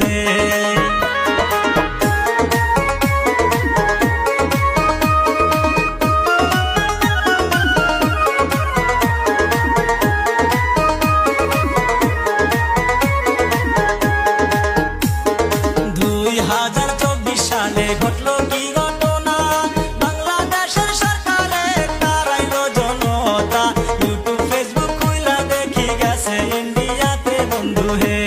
হে। সালে ঘটলো কি ঘটনা, বাংলাদেশের সরকারে তারাইলো জনতা, ইউটিউব ফেসবুক খুইলা দেখি গেছে ইন্ডিয়াতে বন্ধু হে।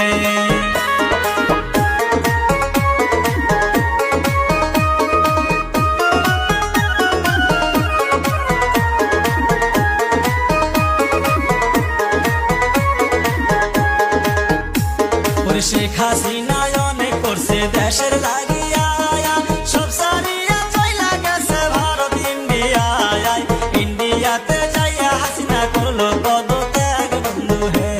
শেখ হাসিনা অনেক করছে দেশের লাগিয়া, সব সারিয়া চইলা গেছে ভারত ইন্ডিয়ায়, ইন্ডিয়াতে যাইয়া হাসিনা করলো পদত্যাগ বন্ধু হে।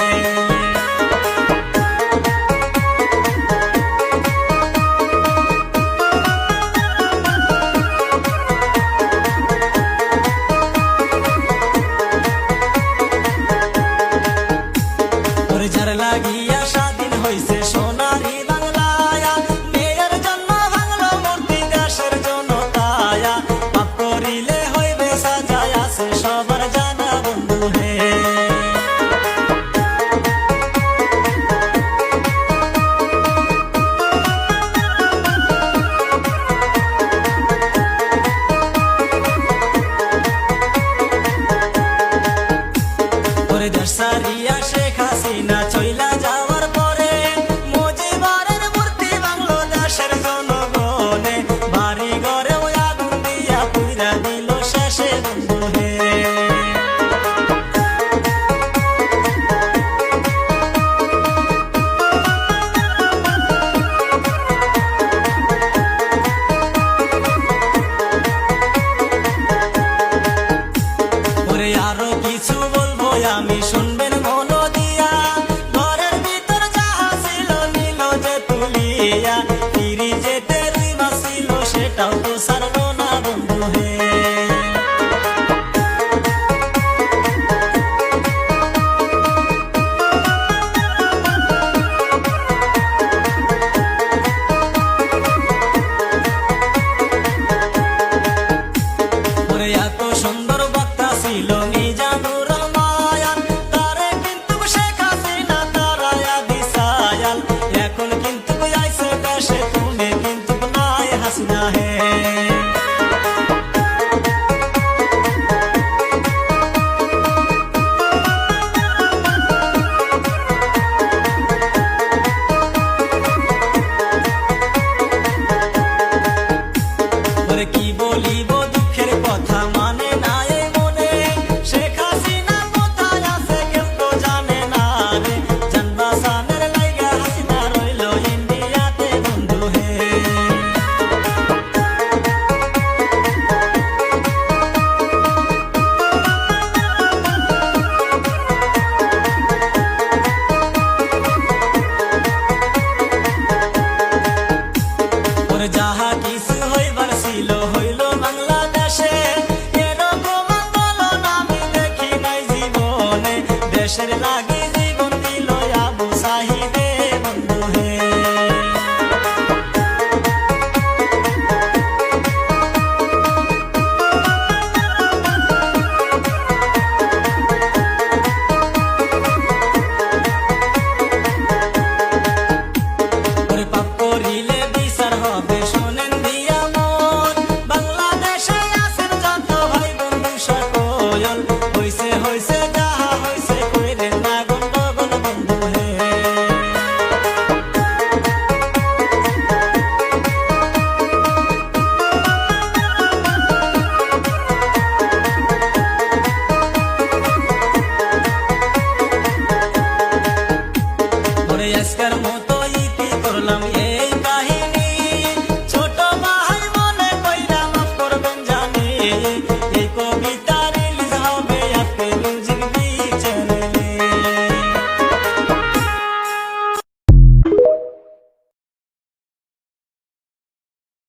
যার লাগিয়া স্বাধীন হইছে সোনারি বাংলায়, মেয়ের জন্য ভাঙলো মূর্তি দেশের জনতায়া, পাপ করিলে হইবে সাজায় আছে সবার জানা বন্ধু হে। দেশ সারিয়া শেখ হাসিনা চইলা যাওয়ার পরে মুজিবের মূর্তি ভাঙলো দেশের জনগণে, বাড়ি ঘরে আগুন দিয়া পুইরা দিল শেষে বন্ধু হে। আরো কিছু বলবো আমি, শুনবেন মন দিয়া, ঘরের ভিতর যাহা ছিল নিল যে তুলিয়া, ফিরি যেতে রুই মাছ ছিল সেটাও তো সারলো না বন্ধু হে। এত সুন্দর বক্তা ছিল মিজানুর রহমান, তারে কিন্তু শেখ হাসিনা তারায়া দিশায়াল, এখন কিন্তু আইছে দেশে তুমি কিন্তু নাই হাসিনা হে। কি বলিব দুঃখের কথা, মানে না এই মনে, শেখ হাসিনা কোথায় আছে কেউ তো জানে না রে, জানবাসানের লাইগা হাসিনা রইল ইন্ডিয়াতে বন্ধু হে। যাহা কিছু হইবার ছিল হইল বাংলাদেশে, এরকম আন্দোলন আমি দেখি নাই জীবনে, দেশের লাগি জীবন দিল আবু সাহিদে বন্ধু হে। পাপ করিলে বিচার হবে শোনেন দিয়া মন, বাংলাদেশে আছেন যত ভাই বন্ধু সকল, হইছে হইছে যাহা হইছে কইরেন না গন্ডগোল বন্ধু হে। আজকের মতো ইতি করলাম।